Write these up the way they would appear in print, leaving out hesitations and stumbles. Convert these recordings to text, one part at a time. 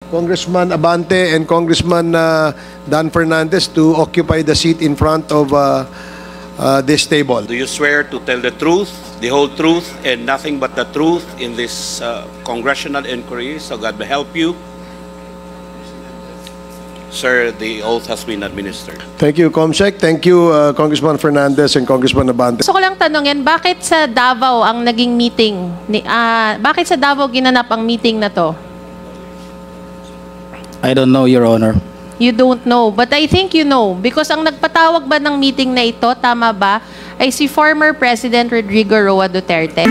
Congressman Abante and Congressman Dan Fernandez to occupy the seat in front of this table. Do you swear to tell the truth, the whole truth, and nothing but the truth in this congressional inquiry? So God may help you. Sir, the oath has been administered. Thank you, Comsec. Thank you, Congressman Fernandez and Congressman Abante. Gusto ko lang tanungin, bakit sa Davao ang naging meeting? Bakit sa Davao ginanap ang meeting na to? I don't know, Your Honor. You don't know, but I think you know. Because ang nagpatawag ba ng meeting na ito, tama ba, ay si former President Rodrigo Roa Duterte.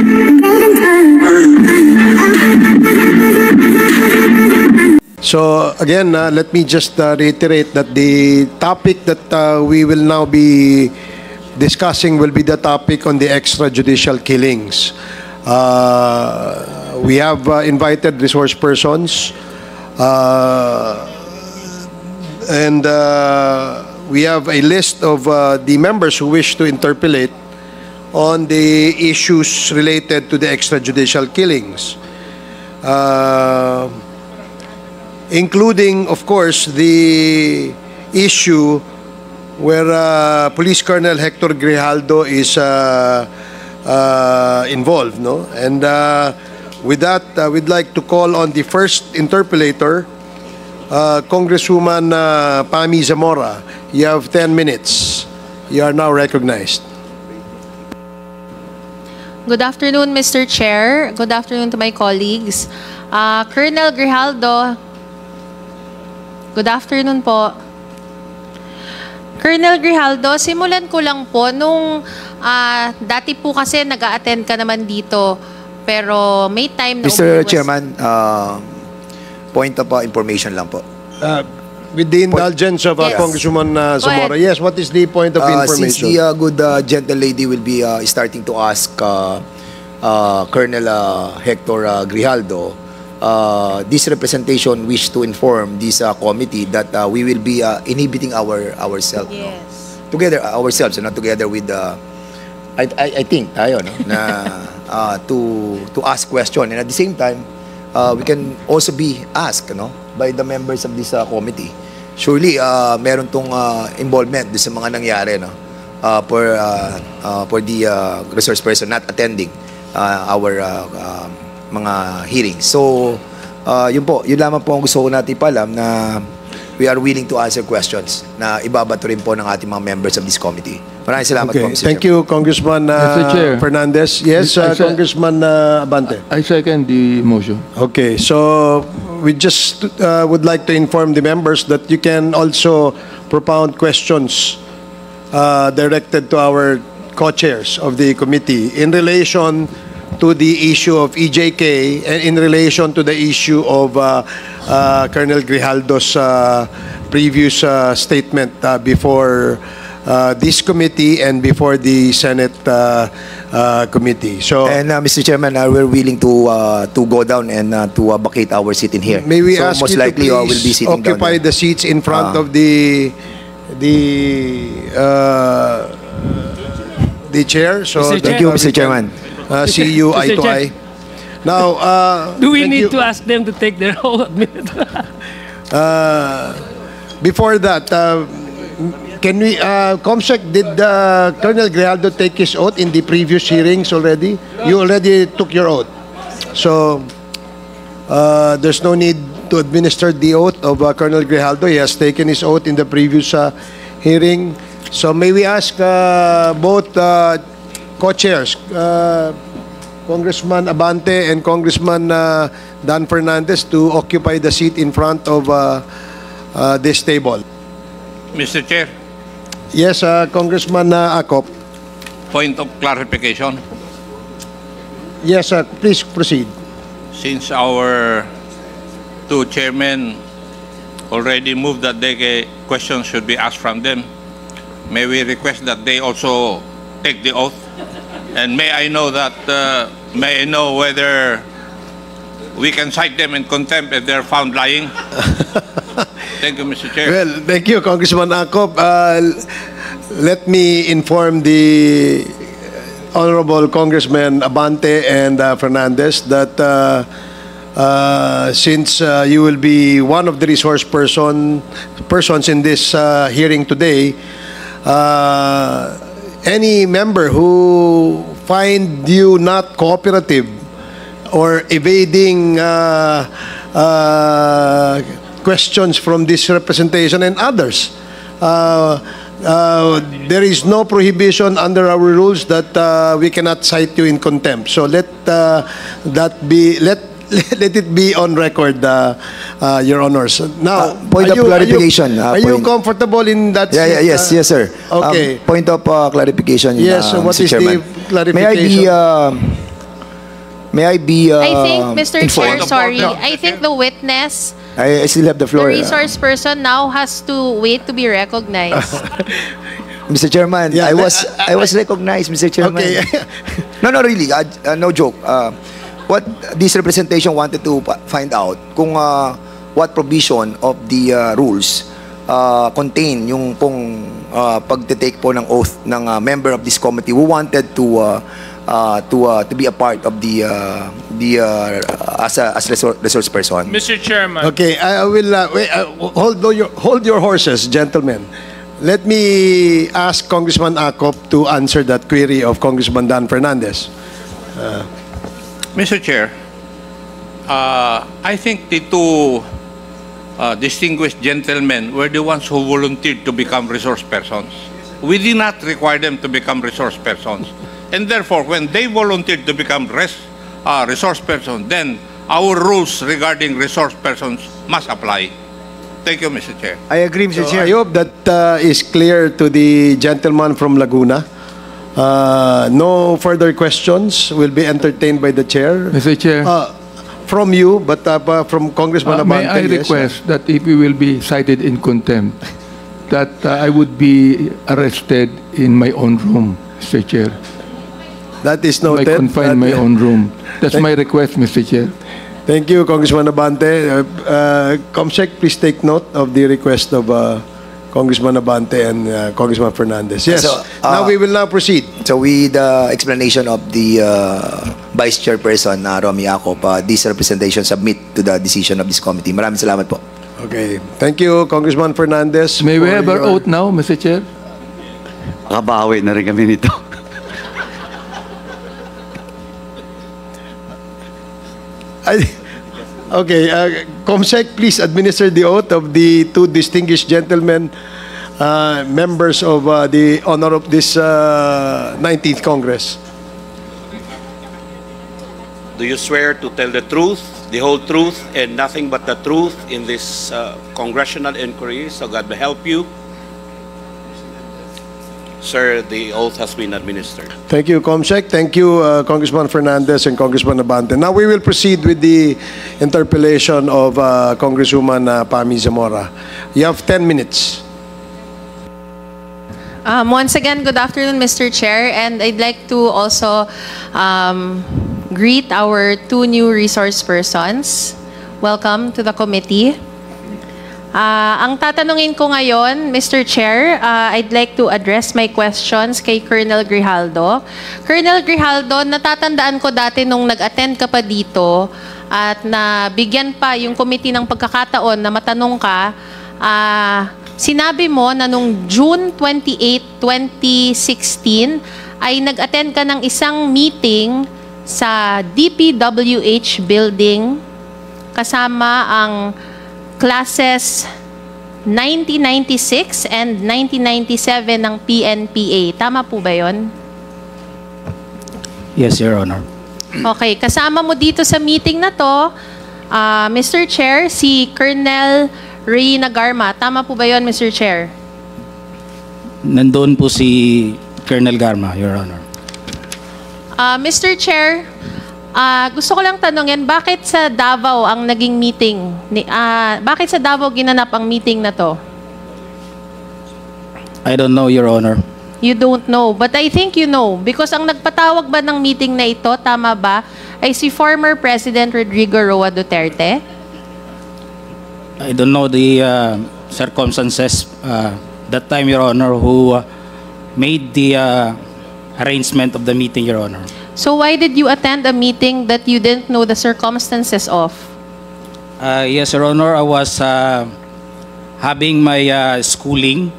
So again, let me just reiterate that the topic that we will now be discussing will be the topic on the extrajudicial killings. We have invited resource persons and we have a list of the members who wish to interpolate on the issues related to the extrajudicial killings. Including, of course, the issue where Police Colonel Hector Grijaldo is involved, no? And with that, we'd like to call on the first interpolator, Congresswoman Pami Zamora. You have 10 minutes. You are now recognized. Good afternoon, Mr. Chair. Good afternoon to my colleagues. Colonel Grijaldo, good afternoon po. Colonel Grijaldo, simulan ko lang po nung dati po kasi nag-a-attend ka naman dito pero may time na Mr. Chairman, point of information lang po. With the indulgence of Yes. Congresswoman Zamora. ahead. Yes, what is the point of Since information? the good gentle lady will be starting to ask Colonel Hector Grijaldo, this representation wish to inform this committee that we will be inhibiting ourselves, no? Yes. Together ourselves, not together with I think tayo, no, na to ask question, and at the same time we can also be asked, no, by the members of this committee. Surely meron tong involvement sa mga nangyari, no, for the resource person not attending our mga hearings. So, yun po, yun lamang po ang gusto ko natin ipalam na we are willing to answer questions na ibabato rin po ng ating mga members of this committee. Maraming salamat po, Mr. Thank you, Congressman Mr. Chair. Fernandez. Yes, Congressman Abante. I second the motion. Okay, so we just would like to inform the members that you can also propound questions directed to our co-chairs of the committee in relation to the issue of EJK and in relation to the issue of Colonel Grijaldo's previous statement before this committee and before the Senate committee. So, And Mr. Chairman, we're willing to go down and to vacate our seat in here. may we so ask most you to likely we'll be please sitting down occupy there. the seats in front of the chair. So Mr. that Thank you, we Mr. can, Chairman. see you eye to Mr. Chair. eye. Now, Do we thank need you. to ask them to take their oath? Before that, can we, Comsec, did Colonel Grijaldo take his oath in the previous hearings already? You already took your oath. So, there's no need to administer the oath of Colonel Grijaldo. He has taken his oath in the previous hearing. So, may we ask both co-chairs, Congressman Abante and Congressman Dan Fernandez to occupy the seat in front of this table. Mr. Chair, Yes, Congressman Acop. point of clarification. Yes, please proceed. Since our two chairmen already moved that questions should be asked from them, may we request that they also take the oath? And may I know whether we can cite them in contempt if they're found lying? Thank you, Mr. Chair. Well, thank you, Congressman Acop. Let me inform the Honorable Congressman Abante and Fernandez that since you will be one of the resource persons in this hearing today, any member who find you not cooperative or evading questions from this representation and others, there is no prohibition under our rules that we cannot cite you in contempt. So let it be on record, Your Honors. Now, point of clarification. Are you comfortable in that? Yes, sir. Okay. Point of clarification. Yes. So what Mr. is Chairman. the clarification? May I be I think, Mr. Chair, informed? sorry, No. I think the witness, I still have the the floor. resource person now has to wait to be recognized. Mr. Chairman, Yeah, I was recognized, Mr. Chairman. Okay. No, really, no joke. What this representation wanted to find out kung what provision of the rules contain yung pong pagte-take po ng oath ng member of this committee who wanted to be a part of the as resource person. Mr. Chairman. Okay, I will wait, hold your horses, gentlemen. Let me ask Congressman Acop to answer that query of Congressman Dan Fernandez. Mr. Chair, I think the two distinguished gentlemen were the ones who volunteered to become resource persons. We did not require them to become resource persons. And therefore, when they volunteered to become resource persons, then our rules regarding resource persons must apply. Thank you, Mr. Chair. I agree, Mr. Chair. I hope that is clear to the gentleman from Laguna. No further questions will be entertained by the chair. Mr. Chair, From you, but from Congressman may Abante. I yes. request that if we will be cited in contempt, that I would be arrested in my own room, Mr. Chair. That is I noted. confine my own room. That's my request, Mr. Chair. Thank you, Congressman Abante. Comsec, please take note of the request of Congressman Abante and Congressman Fernandez. Yes. So, now we will now proceed. So with the explanation of the Vice Chairperson, Romy Acop, this representation submit to the decision of this committee. Maraming salamat po. Okay. Thank you, Congressman Fernandez. May we for have our your- oath now, Mr. Chair? Nakabawi na rin kami nito. Okay, Comsec, please administer the oath of the two distinguished gentlemen, members of the honor of this 19th Congress. Do you swear to tell the truth, the whole truth, and nothing but the truth in this congressional inquiry? So God will help you. Sir, the oath has been administered. Thank you, Comsec. Thank you, Congressman Fernandez and Congressman Abante. Now we will proceed with the interpellation of Congresswoman Pami Zamora. You have 10 minutes. Once again, good afternoon, Mr. Chair, and I'd like to also greet our two new resource persons. Welcome to the committee. Ang tatanungin ko ngayon, Mr. Chair, I'd like to address my questions kay Colonel Grijaldo. Colonel Grijaldo, natatandaan ko dati nung nag-attend ka pa dito at nabigyan pa yung committee ng pagkakataon na matanong ka, sinabi mo na nung June 28, 2016 ay nag-attend ka ng isang meeting sa DPWH building kasama ang classes 1996 and 1997 ng PNPA. Tama po ba yun? Yes, Your Honor. Okay, kasama mo dito sa meeting na to, Mr. Chair, si Colonel Reyna Garma. Tama po ba yun, Mr. Chair? Nandoon po si Colonel Garma, Your Honor. Mr. Chair, gusto ko lang tanungin, bakit sa Davao ang naging meeting? Bakit sa Davao ginanap ang meeting na to? I don't know, Your Honor. You don't know, but I think you know. Because ang nagpatawag ba ng meeting na ito, tama ba, ay si former President Rodrigo Roa Duterte? I don't know the circumstances that time, Your Honor, who made the arrangement of the meeting, Your Honor. So why did you attend a meeting that you didn't know the circumstances of? Yes, Your Honor, I was having my schooling.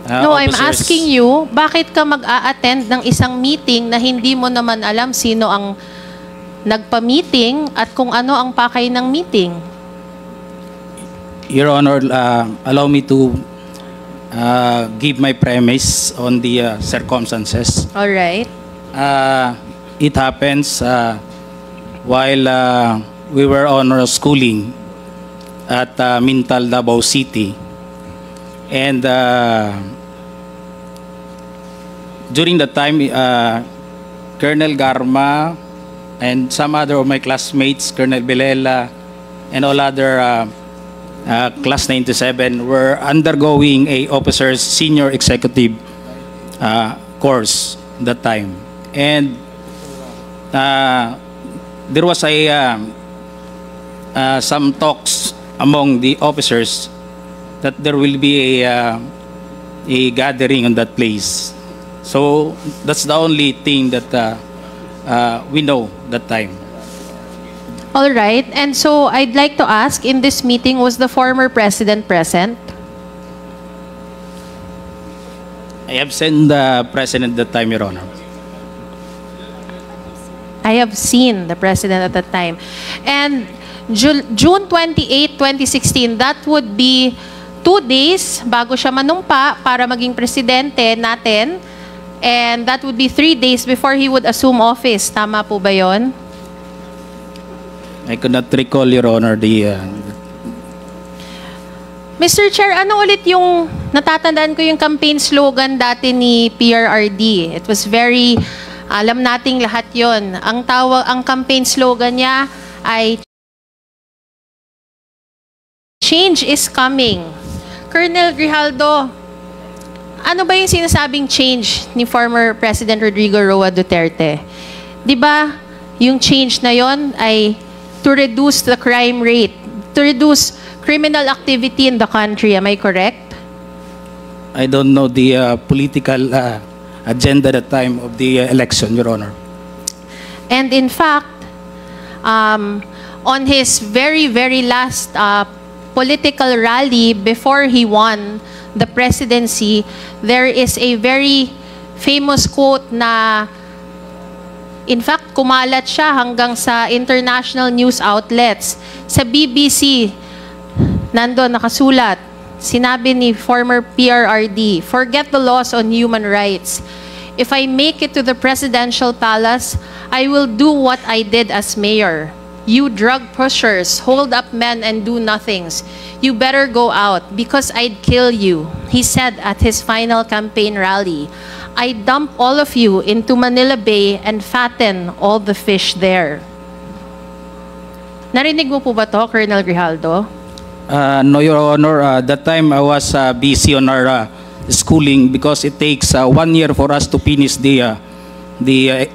No, I'm officers. asking you, bakit ka mag-a-attend ng isang meeting na hindi mo naman alam sino ang nagpa-meeting at kung ano ang pakay ng meeting? Your Honor, allow me to give my premise on the circumstances. All right. It happens while we were on our schooling at Mintal, Davao City. And during that time, Colonel Garma and some other of my classmates, Colonel Belela, and all other Class 97 were undergoing a officer's senior executive course that time. And there was some talks among the officers that there will be a gathering on that place. So that's the only thing that we know that time. All right. And so I'd like to ask, in this meeting, was the former president present? I have seen the president that time, Your Honor. I have seen the president at that time. And June 28, 2016, that would be 2 days bago siya manumpa para maging presidente natin. And that would be 3 days before he would assume office. Tama po ba yun? I could not recall, Your Honor, the... Mr. Chair, ano ulit yung natatandaan ko yung campaign slogan dati ni PRRD? It was very, alam nating lahat yon. Ang campaign slogan niya ay change is coming. Colonel Grijaldo, ano ba yung sinasabing change ni former President Rodrigo Roa Duterte? 'Di ba yung change na yon ay to reduce the crime rate, to reduce criminal activity in the country. Am I correct? I don't know the political agenda at the time of the election, Your Honor. And in fact, on his very, very last political rally before he won the presidency, there is a very famous quote na, in fact, kumalat siya hanggang sa international news outlets. Sa BBC, nandun nakasulat, sinabi ni former PRRD, "Forget the laws on human rights. If I make it to the presidential palace, I will do what I did as mayor. You drug pushers, hold up men and do nothings. You better go out because I'd kill you," he said at his final campaign rally. "I dump all of you into Manila Bay and fatten all the fish there." Narinig mo po ba to, Colonel Grijaldo? No, Your Honor. That time I was busy on our schooling because it takes 1 year for us to finish the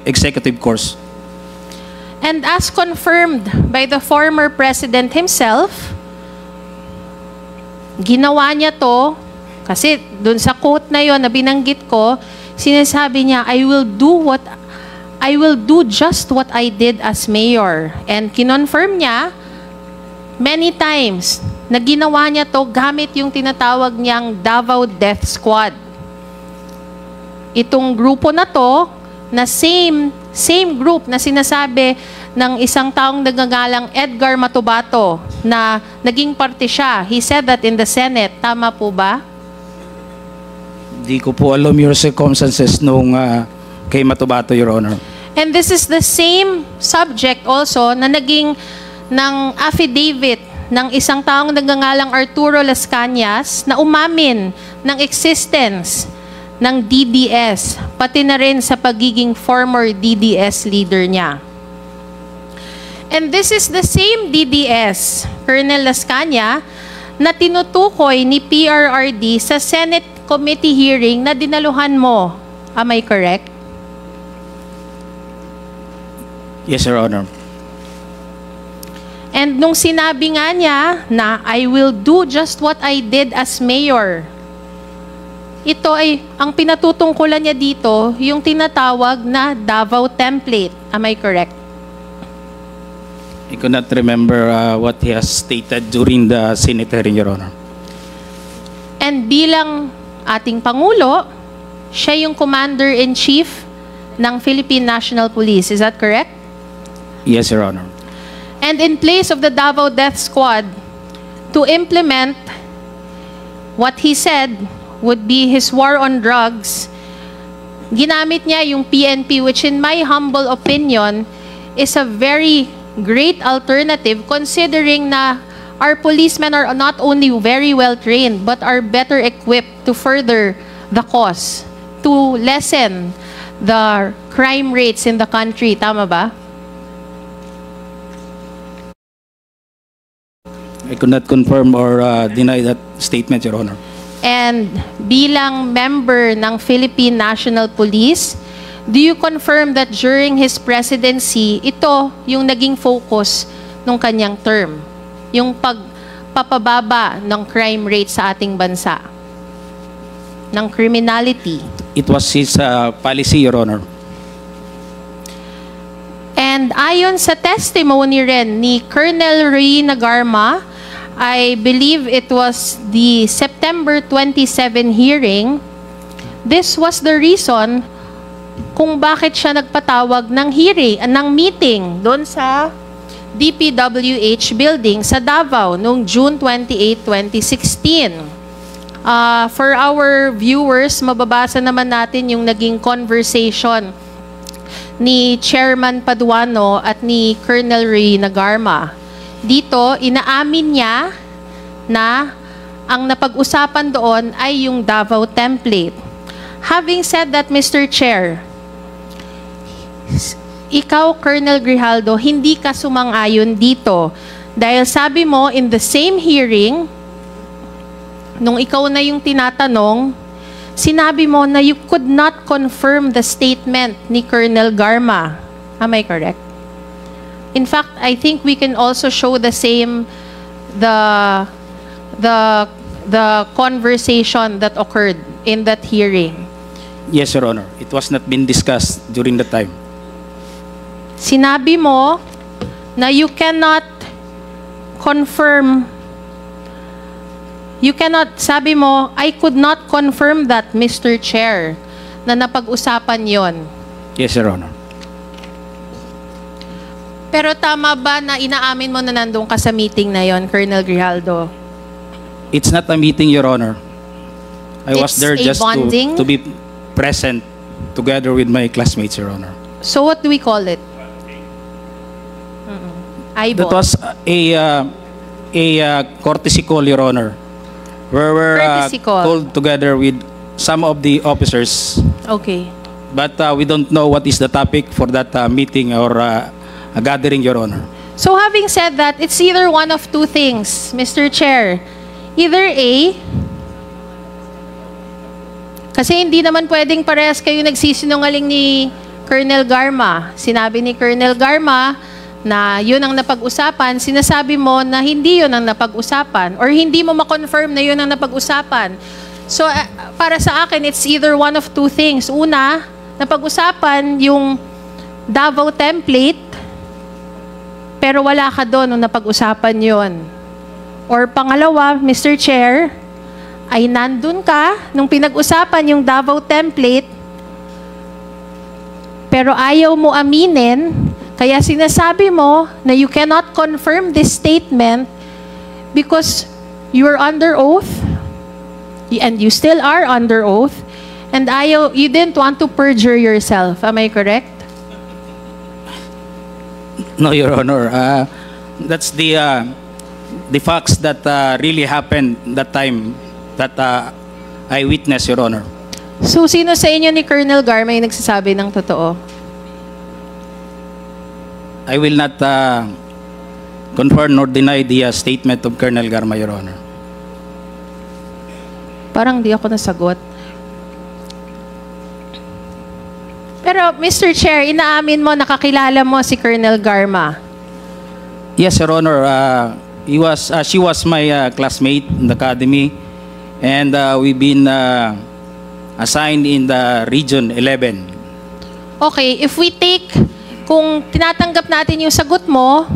executive course. And as confirmed by the former president himself, ginawa niya to kasi dun sa quote na yon na binanggit ko, sinasabi niya, I will do just what I did as mayor. And kinonfirm niya many times na ginawa niya to gamit yung tinatawag niyang Davao Death Squad. Itong grupo na to, na same group na sinasabi ng isang taong nagngangalang Edgar Matubato na naging parte siya. He said that in the Senate. Tama po ba? Di ko po alam yung circumstances nung kay Matubato, Your Honor. And this is the same subject also na naging ng affidavit ng isang taong nagngangalang Arturo Las Cañas na umamin ng existence ng DDS, pati na rin sa pagiging former DDS leader niya. And this is the same DDS, Colonel Las Cañas, na tinutukoy ni PRRD sa Senate committee hearing na dinaluhan mo. Am I correct? Yes, Your Honor. And nung sinabi nga niya na I will do just what I did as mayor, ito ay, ang pinatutungkulan niya dito, yung tinatawag na Davao Template. Am I correct? I could not remember what he has stated during the Senate hearing, Your Honor. And bilang ating Pangulo, siya yung Commander-in-Chief ng Philippine National Police. Is that correct? Yes, Your Honor. And in place of the Davao Death Squad to implement what he said would be his war on drugs, ginamit niya yung PNP, which in my humble opinion is a very great alternative considering na our policemen are not only very well trained but are better equipped to further the cause, to lessen the crime rates in the country. Tama ba? I could not confirm or deny that statement, Your Honor. And bilang member ng Philippine National Police, do you confirm that during his presidency, ito yung naging focus ng kanyang term? Yung pagpapababa ng crime rate sa ating bansa? Ng criminality? It was his policy, Your Honor. And ayon sa testimony rin ni Colonel Ray Nagarma, I believe it was the September 27 hearing, this was the reason kung bakit siya nagpatawag ng hearing, ng meeting doon sa DPWH building sa Davao noong June 28, 2016. For our viewers, mababasa naman natin yung naging conversation ni Chairman Paduano at ni Colonel Ray Nagarma. Dito, inaamin niya na ang napag-usapan doon ay yung Davao Template. Having said that, Mr. Chair, ikaw, Colonel Grijaldo, hindi ka sumang-ayon dito. Dahil sabi mo, in the same hearing, nung ikaw na yung tinatanong, sinabi mo na you could not confirm the statement ni Colonel Garma. Am I correct? In fact, I think we can also show the same, the conversation that occurred in that hearing. Yes, Your Honor. It was not been discussed during the time. Sinabi mo na you cannot confirm, sabi mo, I could not confirm that, Mr. Chair, na napag-usapan yon. Yes, Your Honor. Pero tama ba na inaamin mo na nandun ka sa meeting na yon, Colonel Grijaldo? It's not a meeting, Your Honor. I was It's there a just bonding? to be present together with my classmates, Your Honor. So what do we call it? That was a courtesy call, Your Honor, where we're Courtesy call. called together with some of the officers, Okay. but we don't know what is the topic for that meeting or a gathering, Your Honor. So having said that, it's either one of two things, Mr. Chair. Either A, kasi hindi naman pwedeng parehas kayo nagsisinungaling ni Colonel Garma. Sinabi ni Colonel Garma na yun ang napag-usapan, sinasabi mo na hindi yun ang napag-usapan or hindi mo ma-confirm na yun ang napag-usapan. So para sa akin, it's either one of two things. Una, napag-usapan yung Davao Template, pero wala ka doon nung napag-usapan yon. Or pangalawa, Mr. Chair, ay nandun ka nung pinag-usapan yung Davao Template, pero ayaw mo aminin, kaya sinasabi mo na you cannot confirm this statement because you are under oath, and you still are under oath, and you didn't want to perjure yourself. Am I correct? No, Your Honor. That's the facts that really happened that time that I witnessed, Your Honor. So, sino sa inyo ni Colonel Garma yung nagsasabi ng totoo? I will not confirm nor deny the statement of Colonel Garma, Your Honor. Parang di ako nasagot. Pero, Mr. Chair, inaamin mo, nakakilala mo si Colonel Garma. Yes, Your Honor. She was my classmate in the academy, and we've been assigned in the Region 11. Okay, if we take, kung tinatanggap natin yung sagot mo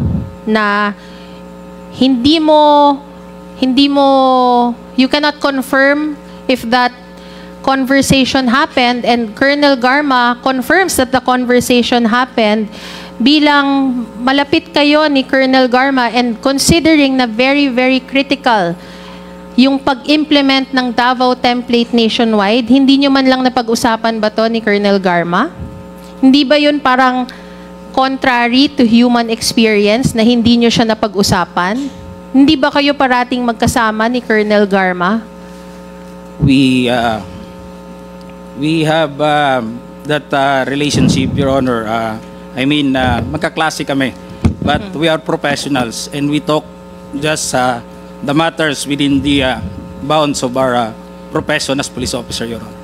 na you cannot confirm if that conversation happened, and Colonel Garma confirms that the conversation happened, bilang malapit kayo ni Colonel Garma and considering na very, very critical yung pag-implement ng Davao Template nationwide, hindi nyo man lang napag-usapan ba to ni Colonel Garma? Hindi ba yun parang contrary to human experience na hindi nyo siya napag-usapan? Hindi ba kayo parating magkasama ni Colonel Garma? We have that relationship, Your Honor. Magkaklase kami. But we are professionals and we talk just the matters within the bounds of our profession as police officer, Your Honor.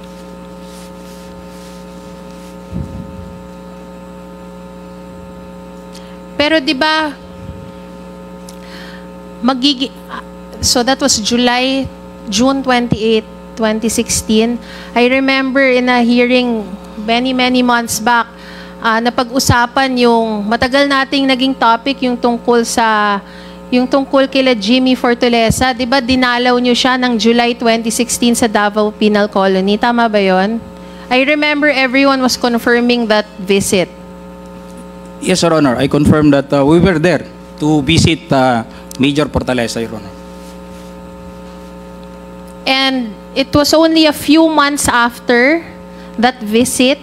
Pero 'di ba so that was June 28, 2016. I remember in a hearing many months back, napag-usapan yung matagal nating naging topic yung tungkol kila Jimmy Fortaleza. 'Di ba dinalaw niyo siya ng July 2016 sa Davao Penal Colony? Tama ba 'yon? I remember everyone was confirming that visit. Yes, Your Honor. I confirm that we were there to visit Major Fortaleza, Your Honor. And it was only a few months after that visit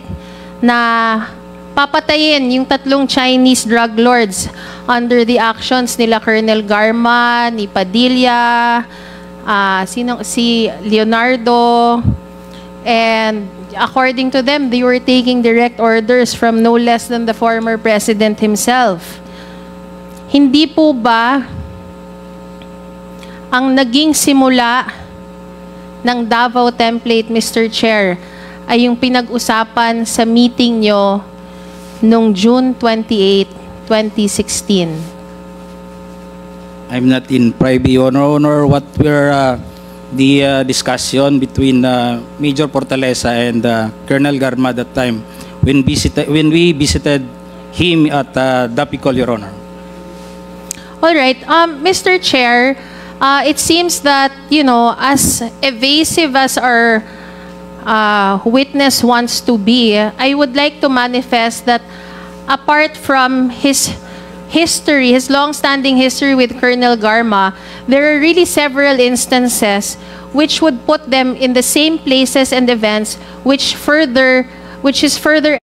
na papatayin yung 3 Chinese drug lords under the actions nila Colonel Garma, ni Padilla, si Leonardo, and according to them, they were taking direct orders from no less than the former president himself. Hindi po ba ang naging simula ng Davao Template, Mr. Chair, ay yung pinag-usapan sa meeting nyo noong June 28, 2016? I'm not in private, Your Honor, what were the discussion between Major Fortaleza and Colonel Garma that time when we visited him at Dapicol, Your Honor. All right, Mr. Chair, it seems that, as evasive as our witness wants to be, I would like to manifest that apart from his long-standing history with Colonel Garma, there are really several instances which would put them in the same places and events, which is further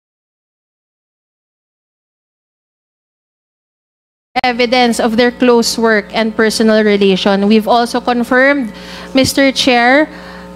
evidence of their close work and personal relation. We've also confirmed, Mr. Chair,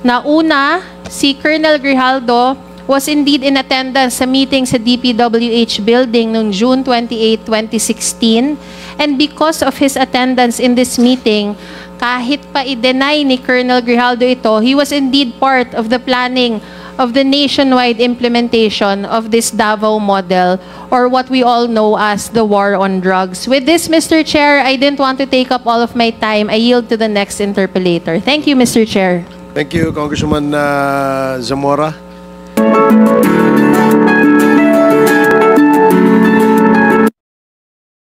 na una, si Colonel Grijaldo was indeed in attendance sa meeting sa DPWH building noong June 28, 2016. And because of his attendance in this meeting, kahit pa i-deny ni Colonel Grijaldo ito, he was indeed part of the planning of the nationwide implementation of this Davao model, or what we all know as the war on drugs. With this, Mr. Chair, I didn't want to take up all of my time. I yield to the next interpellator. Thank you, Mr. Chair. Thank you, Congresswoman Zamora.